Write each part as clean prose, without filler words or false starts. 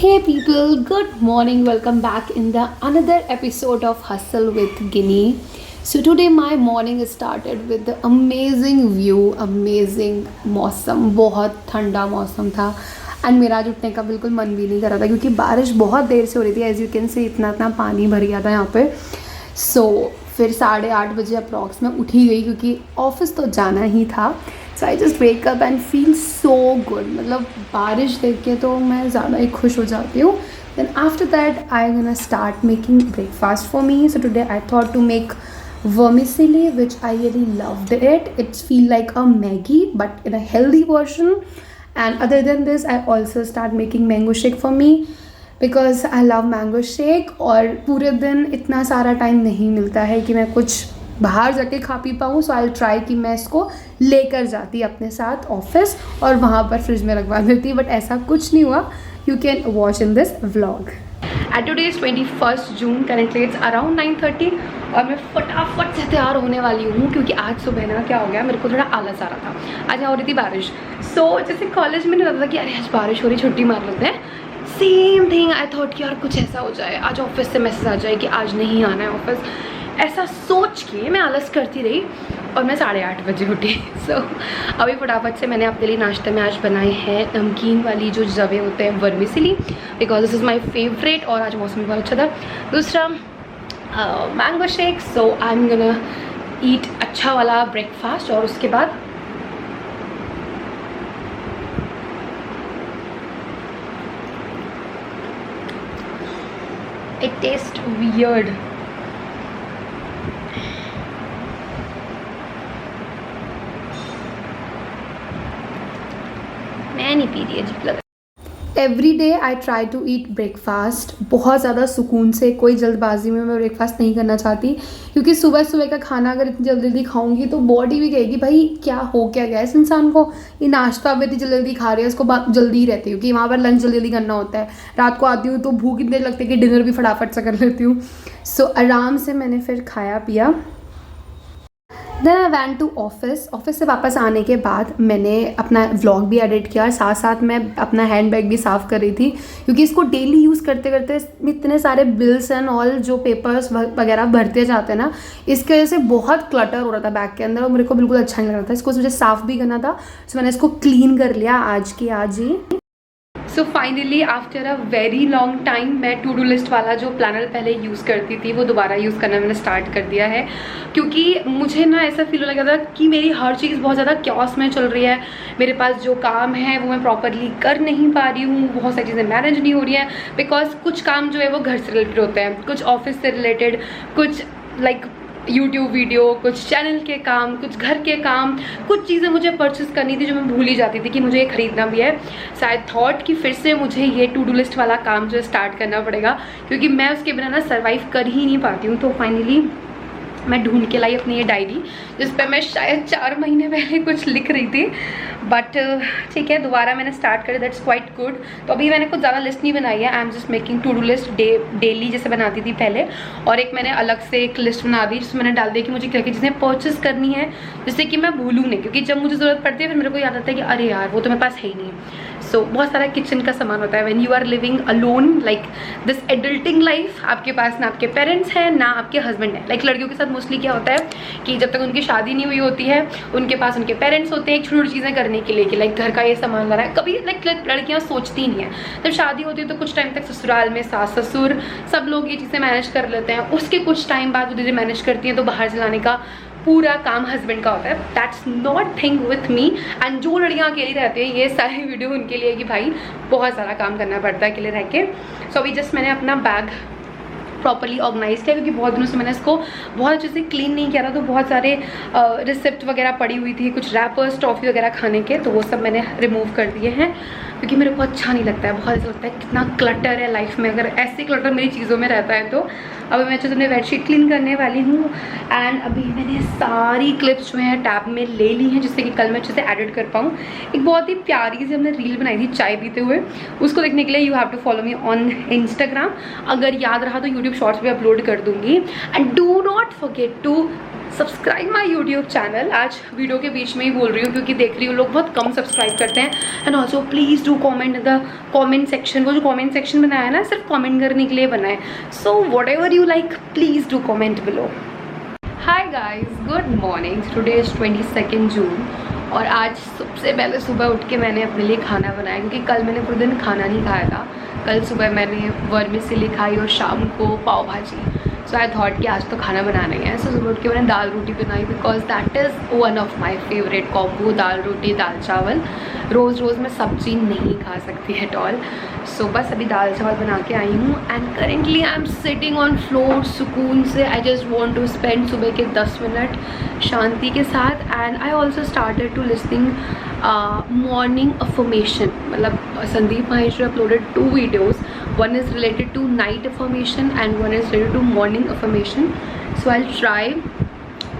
Hey people, good morning. Welcome back in the another episode of Hustle with Guinea. So today my morning started with the amazing view, amazing मौसम, बहुत ठंडा मौसम था and मेरा आज उठने का बिल्कुल मन भी नहीं कर रहा था क्योंकि बारिश बहुत देर से हो रही थी. एज यू कैन से इतना इतना पानी भर गया था यहाँ पे. फिर 8:30 बजे अप्रॉक्स में उठी गई क्योंकि ऑफिस तो जाना ही था. So I just wake up and feel so good. मतलब बारिश देख के तो मैं ज़्यादा ही खुश हो जाती हूँ. Then after that I gonna start making breakfast for me. So today I thought to make vermicelli, which I really loved it. It's feel like a Maggi but in a healthy version. And other than this, I also start making mango shake for me because I love mango shake. और पूरे दिन इतना सारा time नहीं मिलता है कि मैं कुछ बाहर जाके खा पी पाऊँ. सो आई ट्राई कि मैं इसको लेकर जाती अपने साथ ऑफिस और वहाँ पर फ्रिज में रखवा देती. बट ऐसा कुछ नहीं हुआ. You can watch in this vlog. At today is 21 June. Currently it's around 9:30 और मैं फटाफट से तैयार होने वाली हूँ क्योंकि आज सुबह ना क्या हो गया, मेरे को थोड़ा आलस आ रहा था. आज यहाँ हो रही थी बारिश. सो जैसे कॉलेज में नहीं रहता था कि अरे आज बारिश हो रही, छुट्टी मार लेते हैं. सेम थिंग आई थॉट कि यार कुछ ऐसा हो जाए, आज ऑफिस से मैसेज आ जाए कि आज नहीं आना है ऑफिस. ऐसा सोच के मैं आलस करती रही और मैं 8:30 बजे उठी. सो अभी फटाफट से मैंने अपने लिए नाश्ते में आज बनाए हैं नमकीन वाली जो जवे होते हैं vermicelli, because this is my favourite. और आज मौसम भी बहुत अच्छा था. दूसरा mango shake. So I am gonna ईट अच्छा वाला ब्रेकफास्ट और उसके बाद इट टेस्ट वियर्ड. मैं नहीं पी रही, अजीब लगा. Every day I try to eat breakfast बहुत ज़्यादा सुकून से. कोई जल्दबाजी में मैं ब्रेकफास्ट नहीं करना चाहती क्योंकि सुबह सुबह का खाना अगर इतनी जल्दी जल्दी खाऊंगी तो बॉडी भी कहेगी भाई क्या हो क्या गया इस इंसान को, ये नाश्ता भी इतनी जल्दी जल्दी खा रही है. उसको बात जल्दी ही रहती है क्योंकि वहाँ पर लंच जल्दी जल्दी करना होता है. रात को आती हूँ तो भूख इतनी लगती है कि डिनर भी फटाफट से कर लेती हूँ. सो आराम से मैंने फिर खाया पिया. Then I went to office से वापस आने के बाद मैंने अपना व्लॉग भी एडिट किया और साथ साथ मैं अपना हैंड बैग भी साफ़ कर रही थी क्योंकि इसको डेली यूज़ करते करते इतने सारे बिल्स एंड ऑल जो पेपर्स वगैरह भरते जाते हैं ना, इसकी वजह से बहुत क्लटर हो रहा था बैग के अंदर और मेरे को बिल्कुल अच्छा नहीं लग रहा था. इसको मुझे साफ़ भी करना था. सो मैंने इसको क्लीन कर लिया आज ही. So finally after a very long time मैं टू डू लिस्ट वाला जो प्लानर पहले यूज़ करती थी वो दोबारा यूज़ करना मैंने स्टार्ट कर दिया है क्योंकि मुझे ना ऐसा फील हो लगा था कि मेरी हर चीज़ बहुत ज़्यादा क्योस में चल रही है. मेरे पास जो काम है वो मैं प्रॉपरली कर नहीं पा रही हूँ. बहुत सारी चीज़ें मैनेज नहीं हो रही हैं बिकॉज कुछ काम जो है वो घर से रिलेटेड होते हैं, कुछ ऑफिस से रिलेटेड, कुछ लाइक यूट्यूब वीडियो, कुछ चैनल के काम, कुछ घर के काम, कुछ चीज़ें मुझे परचेस करनी थी जो मैं भूल ही जाती थी कि मुझे ये खरीदना भी है. शायद थॉट कि फिर से मुझे ये टू डू लिस्ट वाला काम जो स्टार्ट करना पड़ेगा क्योंकि मैं उसके बिना ना सर्वाइव कर ही नहीं पाती हूँ. तो फाइनली मैं ढूंढ के लाई अपनी ये डायरी जिस पे मैं शायद 4 महीने पहले कुछ लिख रही थी. बट ठीक है, दोबारा मैंने स्टार्ट करी. That's quite good. तो अभी मैंने कुछ ज़्यादा लिस्ट नहीं बनाई है. I am just making to do list daily जैसे बनाती थी पहले. और एक मैंने अलग से एक लिस्ट बना दी जिसमें मैंने डाल दिया कि मुझे क्या क्या चीज़ें परचेस करनी है जिससे कि मैं भूलूँ नहीं क्योंकि जब मुझे ज़रूरत पड़ती है फिर मेरे को याद आता है कि अरे यार वो तो मेरे पास है ही नहीं. सो बहुत सारा किचन का सामान होता है when you are living alone like this adulting life. आपके पास ना आपके पेरेंट्स हैं ना आपके हस्बैंड हैं. लाइक लड़कियों के साथ मोस्टली क्या होता है कि जब तक उनकी शादी नहीं हुई होती है उनके पास उनके पेरेंट्स होते हैं छोटी छोटी चीज़ें करने के लिए कि लाइक घर का ये सामान लाना है. कभी लाइक लड़कियाँ सोचती नहीं हैं. जब शादी होती है तो कुछ टाइम तक ससुराल में सास ससुर सब लोग ये चीज़ें मैनेज कर लेते हैं. उसके कुछ टाइम बाद वो चीज़ें मैनेज करती हैं तो बाहर से लाने का पूरा काम हस्बैंड का होता है. That's not thing with me. And जो लड़कियाँ अकेली रहती हैं ये सारी वीडियो उनके लिए कि भाई बहुत सारा काम करना पड़ता है अकेले रह के. सो अभी जस्ट मैंने अपना बैग प्रॉपरली ऑर्गेनाइज किया क्योंकि बहुत दिनों से मैंने इसको बहुत अच्छे से क्लीन नहीं किया था. तो बहुत सारे रिसिप्ट वगैरह पड़ी हुई थी, कुछ रैपर्स टॉफ़ी वगैरह खाने के, तो वो सब मैंने रिमूव कर दिए हैं क्योंकि मेरे को अच्छा नहीं लगता है. बहुत ऐसा लगता है कितना क्लटर है लाइफ में. अगर ऐसे क्लटर मेरी चीज़ों में रहता है तो अभी मैं अच्छे से अपनी बेडशीट क्लीन करने वाली हूँ. एंड अभी मैंने सारी क्लिप्स जो हैं टैब में ले ली हैं जिससे कि कल मैं अच्छे से एडिट कर पाऊँ. एक बहुत ही प्यारी सी हमने रील बनाई थी चाय पीते हुए. उसको देखने के लिए you have to follow me on Instagram. अगर याद रहा तो यूट्यूब शॉर्ट्स भी अपलोड कर दूँगी. And do not forget to subscribe my YouTube channel. आज वीडियो के बीच में ही बोल रही हूँ क्योंकि देख रही हूँ लोग बहुत कम सब्सक्राइब करते हैं। And also please do comment in the comment section. वो जो कॉमेंट सेक्शन बनाया है ना, सिर्फ कॉमेंट करने के लिए बनाए। So what ever you like, please do comment below. Hi guys, good morning. Today is 22 जून और आज सबसे पहले सुबह उठ के मैंने अपने लिए खाना बनाया क्योंकि कल मैंने पूरे दिन खाना नहीं खाया था। कल सुबह मैंने वर्मिसेली खाई और शाम को पाव भाजी। सो आई थॉट कि आज तो खाना बनाना ही है। सो सुबह उठ के मैंने दाल रोटी बनाई because that is one of my favourite combo, दाल रोटी दाल चावल। रोज़ रोज़ मैं सब्जी नहीं खा सकती एट ऑल। सो बस अभी दाल चावल बना के आई हूँ and currently I am sitting on floor सुकून से। I just want to spend सुबह के 10 मिनट शांति के साथ। And I also started to listening morning affirmation. मतलब Sandeep Maheshwari uploaded 2 videos. One is related to night affirmation and one is related to morning affirmation. So I'll try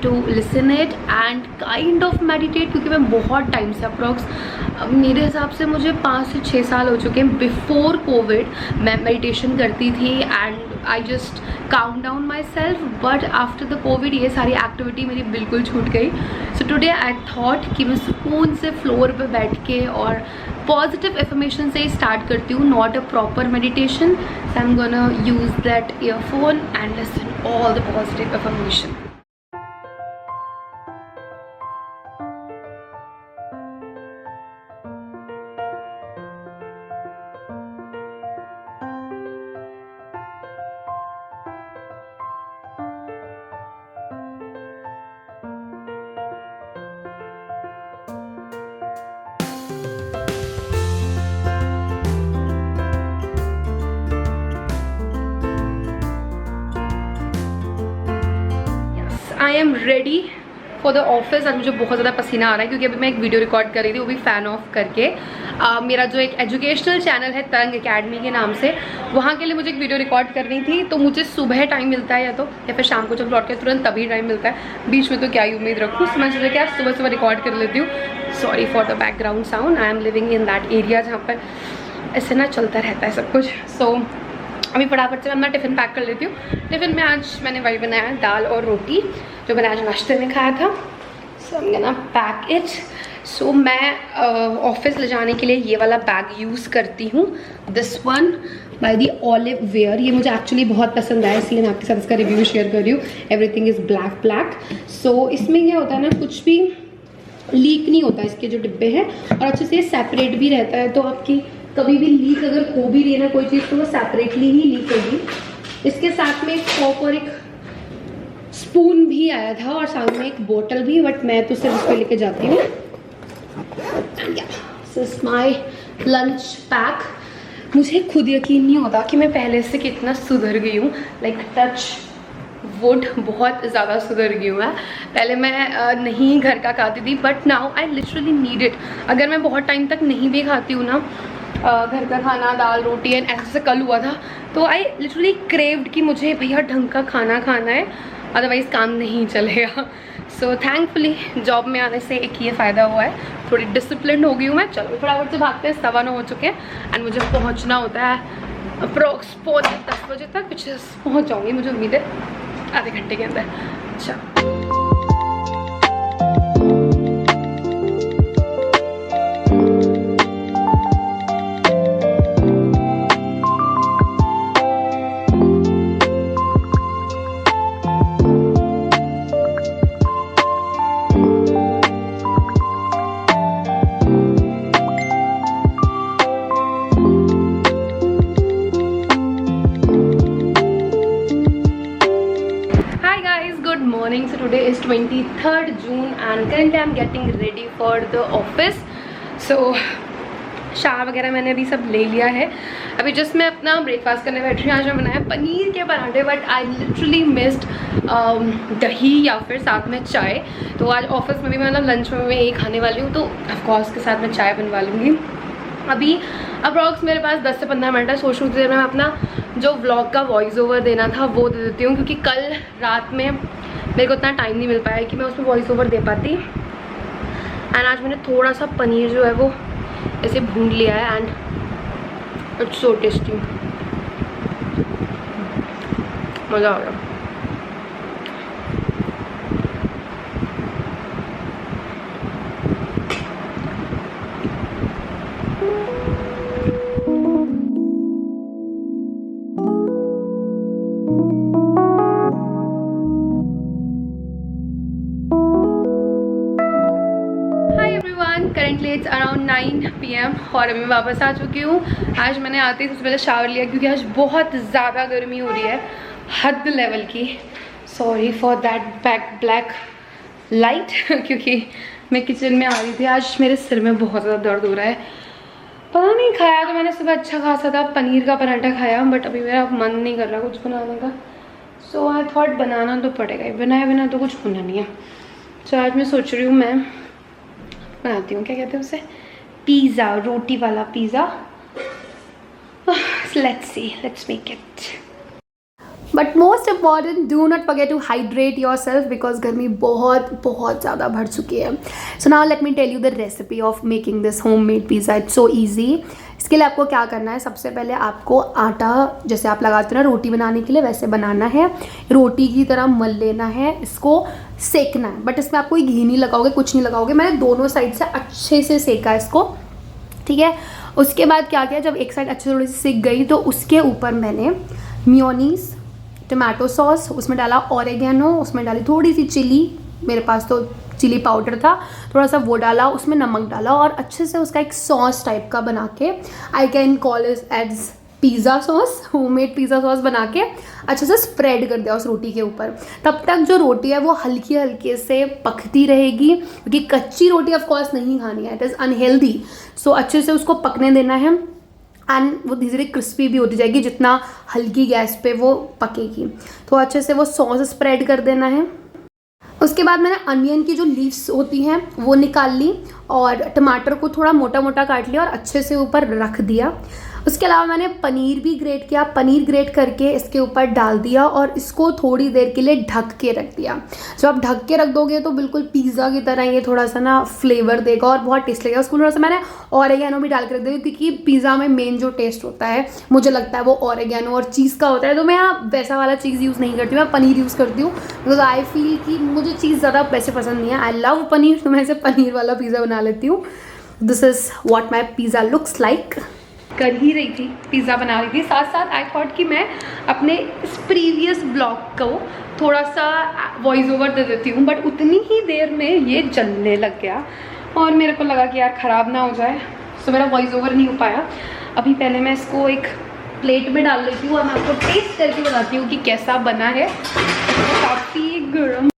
to listen it and kind of meditate क्योंकि मैं बहुत time से approx मेरे हिसाब से मुझे 5 से 6 साल हो चुके हैं। बिफोर कोविड मैं मेडिटेशन करती थी and I just count down my self, but after the Covid ये सारी एक्टिविटी मेरी बिल्कुल छूट गई। सो टुडे आई थॉट कि मैं सुकून से फ्लोर पे बैठ के और पॉजिटिव एफर्मेशन से ही स्टार्ट करती हूँ, not a proper meditation. So I am gonna use that earphone and listen all the positive affirmation. I am ready for the office. आज मुझे बहुत ज़्यादा पसीना आ रहा है क्योंकि अभी मैं एक वीडियो रिकॉर्ड कर रही थी, वो भी फ़ैन ऑफ करके। मेरा जो एक एजुकेशनल चैनल है तरंग एकेडमी के नाम से, वहाँ के लिए मुझे एक वीडियो रिकॉर्ड करनी थी। तो मुझे सुबह टाइम मिलता है या फिर शाम को जब लौट के तुरंत तभी टाइम मिलता है। बीच में तो क्या ही उम्मीद रखूँ। तो मैं सोचा कि आज सुबह सुबह रिकॉर्ड कर लेती हूँ। Sorry for the background sound. I am living in that area जहाँ पर ऐसे ना चलता रहता है सब कुछ। सो अभी फटाफट से मैं अपना टिफ़िन पैक कर लेती हूँ। टिफ़िन में आज मैंने वही बनाया, दाल और रोटी, जो मैंने आज नाश्ते में खाया था। So I am gonna pack it. So मैं ऑफिस ले जाने के लिए ये वाला बैग यूज़ करती हूँ, this one by the olive wear. ये मुझे एक्चुअली बहुत पसंद आया, इसलिए मैं आपके साथ इसका रिव्यू शेयर कर रही हूँ। Everything is black black. So इसमें क्या होता है ना, कुछ भी लीक नहीं होता इसके जो डिब्बे हैं, और अच्छे से सेपरेट भी रहता है। तो आपकी कभी भी लीक अगर हो भी रही है ना कोई चीज़, तो वो सेपरेटली ही लीक होगी। इसके साथ में एक फॉर्क और एक स्पून भी आया था और साथ में एक बोतल भी, बट मैं तो सिर्फ इसको लेके जाती हूँ। This is my lunch pack. मुझे खुद यकीन नहीं होता कि मैं पहले से कितना सुधर गई हूँ। लाइक टच वुड, बहुत ज़्यादा सुधर गई हूँ मैं। पहले मैं नहीं घर का खाती थी, but now I literally need it. अगर मैं बहुत टाइम तक नहीं भी खाती हूँ ना घर का खाना, दाल रोटी, एंड ऐसे कल हुआ था, तो आई लिटरली क्रेव्ड कि मुझे भैया ढंग का खाना खाना है, अदरवाइज़ काम नहीं चलेगा। सो थैंकफुली जॉब में आने से एक ये फ़ायदा हुआ है, थोड़ी डिसिप्लिन हो गई हूँ मैं। चलो फटाफट से भागते हैं, 9:15 हो चुके हैं एंड मुझे पहुँचना होता है अप्रोक्स 10 बजे तक, कुछ पहुँच जाऊँगी मुझे उम्मीद है आधे घंटे के अंदर। अच्छा, morning. So today is 23rd June and currently I'm getting ready for the office. So shower वगैरह मैंने अभी सब ले लिया है। अभी जस्ट मैं अपना ब्रेकफास्ट करने बैठ रही हूँ। आज मैं बनाया पनीर के पराठे, बट आई लिटरली मिस्ड दही या फिर साथ में चाय। तो आज ऑफिस में भी मतलब लंच में मैं यही खाने वाली हूँ, तो ऑफकोर्स के साथ मैं चाय बनवा लूँगी। अभी अप्रॉक्स मेरे पास 10 से 15 मिनट है। सोच रही थी मैं अपना जो व्लॉग का वॉइस ओवर देना था वो दे देती हूँ, क्योंकि कल रात में मेरे को इतना टाइम नहीं मिल पाया कि मैं उसमें वॉइस ओवर दे पाती। एंड आज मैंने थोड़ा सा पनीर जो है वो ऐसे भून लिया है एंड इट्स सो टेस्टी, मज़ा आ गया। 9 PM और अभी मैं वापस आ चुकी हूँ। आज मैंने आते ही सबसे पहले शावर लिया क्योंकि आज बहुत ज़्यादा गर्मी हो रही है, हद लेवल की। Sorry for that black light क्योंकि मैं किचन में आ रही थी। आज मेरे सिर में बहुत ज़्यादा दर्द हो रहा है, पता नहीं। खाया तो मैंने सुबह अच्छा खासा था, पनीर का पराठा खाया, बट अभी मेरा मन नहीं कर रहा कुछ बनाने का। सो आई थॉट बनाना तो पड़ेगा ही, बनाए बिना तो कुछ होना नहीं है। सो आज मैं सोच रही हूँ मैं बनाती हूँ, क्या कहते हैं उसे, पिज़्ज़ा, रोटी वाला pizza. Let's see, let's make it. But most important, do not forget to hydrate yourself because गर्मी बहुत ज़्यादा बढ़ चुकी है। So now let me tell you the recipe of making this homemade pizza. It's so easy. इसके लिए आपको क्या करना है, सबसे पहले आपको आटा जैसे आप लगाते हो ना रोटी बनाने के लिए, वैसे बनाना है। रोटी की तरह मल लेना है, इसको सेकना है, बट इसमें आप कोई घी नहीं लगाओगे, कुछ नहीं लगाओगे। मैंने दोनों साइड से अच्छे से सेका इसको, ठीक है। उसके बाद क्या किया, जब एक साइड अच्छे थोड़ी सी सिक गई तो उसके ऊपर मैंने मेयोनीज, टमाटो सॉस, उसमें डाला ऑरिगेनो, उसमें डाली थोड़ी सी चिली, मेरे पास तो चिली पाउडर था, थोड़ा सा वो डाला, उसमें नमक डाला और अच्छे से उसका एक सॉस टाइप का बना के, I can call it as pizza sauce, homemade pizza sauce बना के अच्छे से स्प्रेड कर दिया उस रोटी के ऊपर। तब तक जो रोटी है वो हल्की हल्के से पकती रहेगी क्योंकि कच्ची रोटी ऑफ कोर्स नहीं खानी है, इट इज़ अनहेल्दी। सो अच्छे से उसको पकने देना है एंड वो धीरे धीरे क्रिस्पी भी होती जाएगी जितना हल्की गैस पे वो पकेगी। तो अच्छे से वो सॉस स्प्रेड कर देना है। उसके बाद मैंने अनियन की जो लीव्स होती हैं वो निकाल ली और टमाटर को थोड़ा मोटा मोटा काट लिया और अच्छे से ऊपर रख दिया। उसके अलावा मैंने पनीर भी ग्रेट किया, पनीर ग्रेट करके इसके ऊपर डाल दिया और इसको थोड़ी देर के लिए ढक के रख दिया। जब आप ढक के रख दोगे तो बिल्कुल पिज़्ज़ा की तरह ये थोड़ा सा ना फ्लेवर देगा और बहुत टेस्ट लगेगा। उसको थोड़ा सा मैंने ऑरिगेनो भी डाल के रख दिया क्योंकि पिज़्ज़ा में मेन जो टेस्ट होता है मुझे लगता है वो ऑरिगेनो और चीज़ का होता है। तो मैं यहाँ वैसा वाला चीज़ यूज़ नहीं करती हूँ, मैं पनीर यूज़ करती हूँ बिकॉज आई फील कि मुझे चीज़ ज़्यादा वैसे पसंद नहीं है। आई लव पनीर, तो मैं इसे पनीर वाला पिज़्ज़ा बना लेती हूँ। This is what my pizza looks like. कर ही रही थी, पिज़्ज़ा बना रही थी, साथ साथ आई थॉट कि मैं अपने इस प्रीवियस ब्लॉग को थोड़ा सा वॉइस ओवर दे देती हूँ, बट उतनी ही देर में ये जलने लग गया और मेरे को लगा कि यार ख़राब ना हो जाए, सो मेरा वॉइस ओवर नहीं हो पाया। अभी पहले मैं इसको एक प्लेट में डाल लेती हूँ और मैं आपको टेस्ट करके बताती हूँ कि कैसा बना है। काफ़ी गर्म।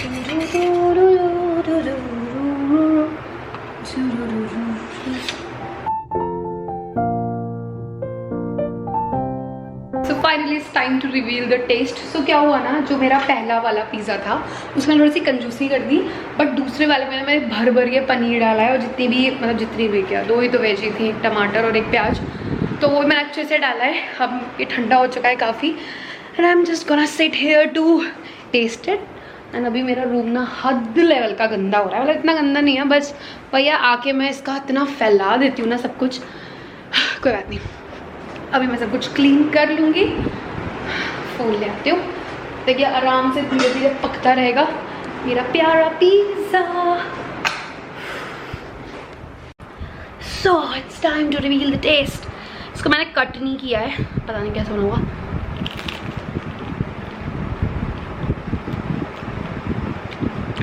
Finally it's time to reveal the taste. So क्या हुआ ना, जो मेरा पहला वाला पिज़्ज़ा था उसमें थोड़ी सी कंजूसी कर दी, बट दूसरे वाले में मैंने भर भर के पनीर डाला है और जितनी भी क्या, 2 ही तो वेजी थी, एक टमाटर और एक प्याज, तो वो मैंने अच्छे से डाला है। अब ये ठंडा हो चुका है काफ़ी and I am just gonna sit here to taste it. And अभी मेरा रूम ना हद लेवल का गंदा हो रहा है, मतलब इतना गंदा नहीं है, बस भैया आके मैं इसका इतना फैला देती हूँ ना सब कुछ, कोई बात नहीं, अभी मैं सब कुछ क्लीन कर लूँगी। फोन ले आती हूँ, देखिए आराम से धीरे धीरे पकता रहेगा मेरा प्यारा pizza. So it's time to reveal the taste. इसको मैंने कट नहीं किया है, पता नहीं कैसा होगा।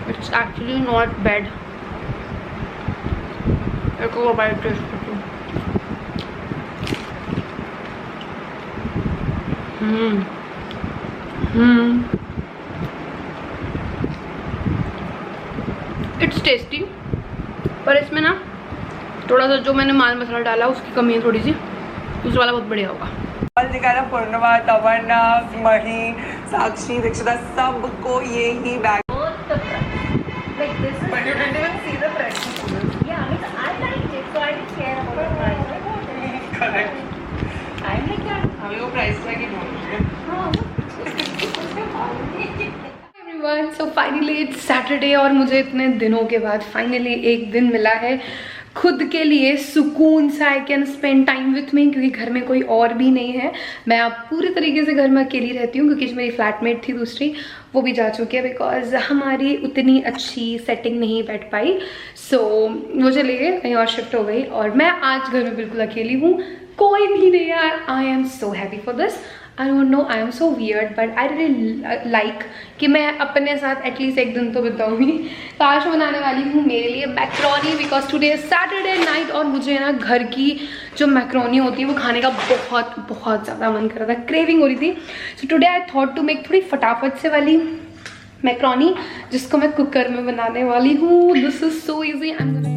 It's actually not bad. एक और बाइट टेस्ट करती हूँ। इट्स टेस्टी, पर इसमें ना थोड़ा सा जो मैंने माल मसाला डाला उसकी कमी है थोड़ी सी, दूसरा वाला बहुत बढ़िया होगा। पूर्णिमा, तमन्ना, मही, साक्षी, दीक्षिता, सबको ये ही bag. So finally it's Saturday और मुझे इतने दिनों के बाद फाइनली एक दिन मिला है खुद के लिए, सुकून सा। I can spend time with me क्योंकि घर में कोई और भी नहीं है। मैं अब पूरी तरीके से घर में अकेली रहती हूँ क्योंकि मेरी फ्लैटमेट थी दूसरी, वो भी जा चुकी है बिकॉज हमारी उतनी अच्छी सेटिंग नहीं बैठ पाई। सो वो चले गए, कहीं और शिफ्ट हो गई और मैं आज घर में बिल्कुल अकेली हूँ, कोई भी नहीं यार। I am so happy for this. I don't know, I am so weird but I really like कि मैं अपने साथ एटलीस्ट एक दिन तो बिताऊंगी। तो आज बनाने वाली हूँ मेरे लिए macaroni, because today is Saturday night और मुझे ना घर की जो मैक्रोनी होती है वो खाने का बहुत बहुत ज़्यादा मन कर रहा था, क्रेविंग हो रही थी। So today I thought to make थोड़ी फटाफट से वाली मैक्रोनी जिसको मैं कुकर में बनाने वाली हूँ। This is so easy. I am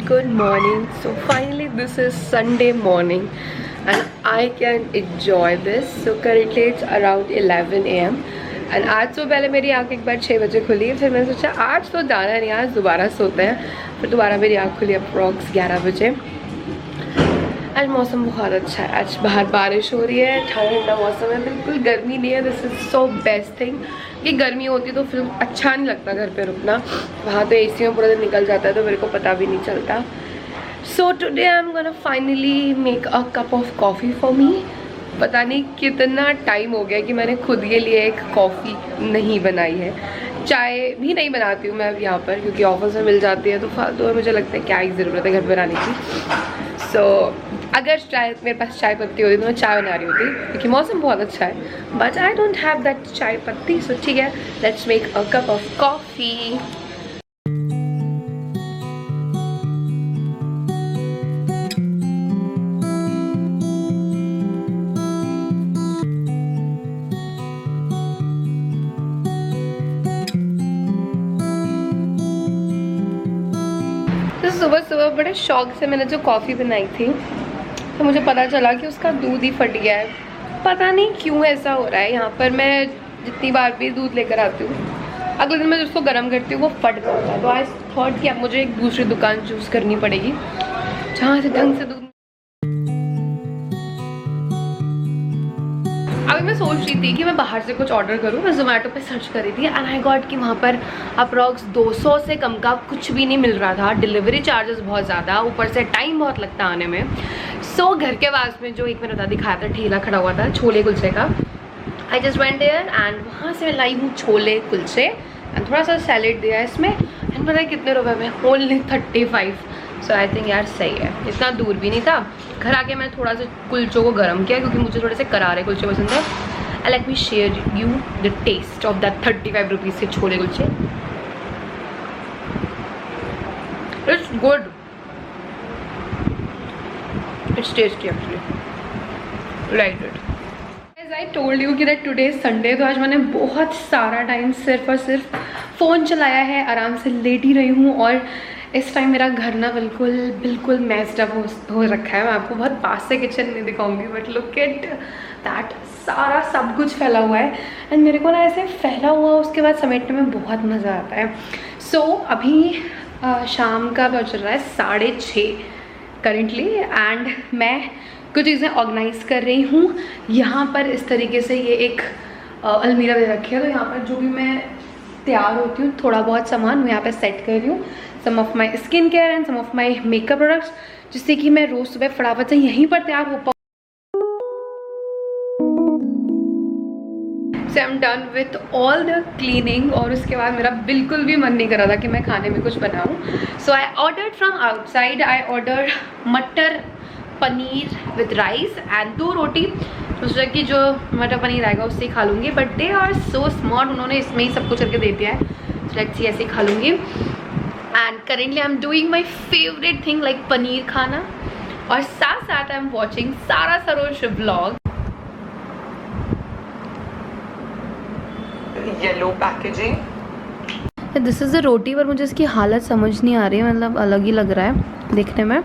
good morning. So finally this is Sunday morning and I can enjoy this. So currently it's around 11 AM and आज तो पहले मेरी आँख एक बार 6 बजे खुली, फिर मैंने सोचा आज तो जाना नहीं, आज दोबारा सोते हैं। फिर दोबारा मेरी आँख खुली अप्रॉक्स 11 बजे। आज मौसम बहुत अच्छा है, आज बाहर बारिश हो रही है, ठंडा मौसम है, बिल्कुल गर्मी नहीं है। This is so best thing कि गर्मी होती तो फिर अच्छा नहीं लगता घर पे रुकना, वहाँ तो एसी में पूरा दिन निकल जाता है तो मेरे को पता भी नहीं चलता। सो today I am gonna finally make a cup of coffee for me. पता नहीं कितना टाइम हो गया कि मैंने खुद के लिए एक कॉफ़ी नहीं बनाई है। चाय भी नहीं बनाती हूँ मैं अब यहाँ पर, क्योंकि ऑफिस में मिल जाती है तो फालतू में मुझे लगता है क्या ही ज़रूरत है घर पर बनाने की। सो अगर चाय मेरे पास चाय पत्ती होती तो मैं चाय बना रही होती, क्योंकि मौसम बहुत अच्छा है। But I don't have that चाय पत्ती, सो ठीक है, let's make a cup of coffee. तो सुबह सुबह बड़े शौक से मैंने जो कॉफ़ी बनाई थी तो मुझे पता चला कि उसका दूध ही फट गया है। पता नहीं क्यों ऐसा हो रहा है। यहाँ पर मैं जितनी बार भी दूध लेकर आती हूँ, अगले दिन मैं जिसको गर्म करती हूँ वो फट जाता है। तो आई थॉट कि अब मुझे एक दूसरी दुकान चूज़ करनी पड़ेगी जहाँ से ढंग से दूध। अभी मैं सोच रही थी कि मैं बाहर से कुछ ऑर्डर करूँ, मैं जोमेटो पे सर्च कर रही थी एंड आई गॉट कि वहाँ पर अप्रॉक्स 200 से कम का कुछ भी नहीं मिल रहा था। डिलीवरी चार्जेस बहुत ज़्यादा, ऊपर से टाइम बहुत लगता आने में। सो घर के पास में जो एक मैंने बता दिखाया था ठेला खड़ा हुआ था छोले कुलचे का, I just went there and वहाँ से मैं लाई हूँ छोले कुलचे एंड थोड़ा सा सैलेड दिया इसमें एंड पता है कितने रुपए में, ओनली 35। सो आई थिंक यार सही है, इतना दूर भी नहीं था। घर आके मैं थोड़ा सा कुलचों को गर्म किया क्योंकि मुझे थोड़े से करारे कुलचे पसंद है। And let me share you the taste of that 35 rupees के छोले कुलचे। It's good, it's tasty actually, like it. As I told you कि दैट टुडे इज संडे, तो आज मैंने बहुत सारा टाइम सिर्फ और सिर्फ फ़ोन चलाया है, आराम से लेटी रही हूँ। और इस टाइम मेरा घर ना बिल्कुल मैस्ड अप हो रखा है। मैं आपको बहुत पास से किचन नहीं दिखाऊंगी, बट लुक एट दैट, सारा सब कुछ फैला हुआ है एंड मेरे को ना ऐसे फैला हुआ उसके बाद समेटने में बहुत मज़ा आता है। सो अभी शाम का बज रहा है 6:30 करेंटली एंड मैं कुछ चीज़ें ऑर्गेनाइज कर रही हूँ। यहाँ पर इस तरीके से ये एक अलमीरा दे रखी है, तो यहाँ पर जो भी मैं तैयार होती हूँ थोड़ा बहुत सामान मैं यहाँ पे सेट कर रही हूँ, some of my skin care and some of my makeup products, जिससे कि मैं रोज़ सुबह फटाफट से यहीं पर तैयार हो पाऊँ। So I am done with all the cleaning और उसके बाद मेरा बिल्कुल भी मन नहीं कर रहा था कि मैं खाने में कुछ बनाऊँ। So I ordered from outside, I order matar paneer with rice and 2 roti. सोचा कि जो मटर पनीर आएगा उससे ही खा लूँगी, but they are so smart, उन्होंने इसमें ही सब कुछ करके दे दिया है। सो लेट्स सी, ऐसे ही खा लूँगी। And currently I am doing my favourite thing like paneer खाना, और साथ साथ I am watching Sara Saroj vlog. Yellow packaging, this is the roti, पर मुझे इसकी हालत समझ नहीं आ रही है, मतलब अलग ही लग रहा है देखने में।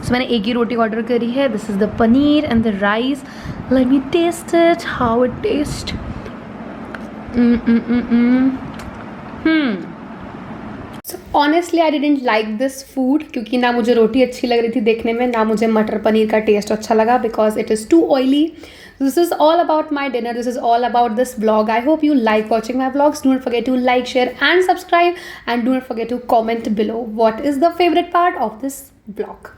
सो मैंने एक ही रोटी ऑर्डर करी है। This is the paneer and the rice. Let me taste it, how it taste. Honestly I didn't like this food क्योंकि ना मुझे रोटी अच्छी लग रही थी देखने में, ना मुझे मटर पनीर का टेस्ट अच्छा लगा because it is too oily. This is all about my dinner. This is all about this vlog. I hope you like watching my vlogs. Don't forget to like, share and subscribe, and don't forget to comment below what is the favorite part of this vlog.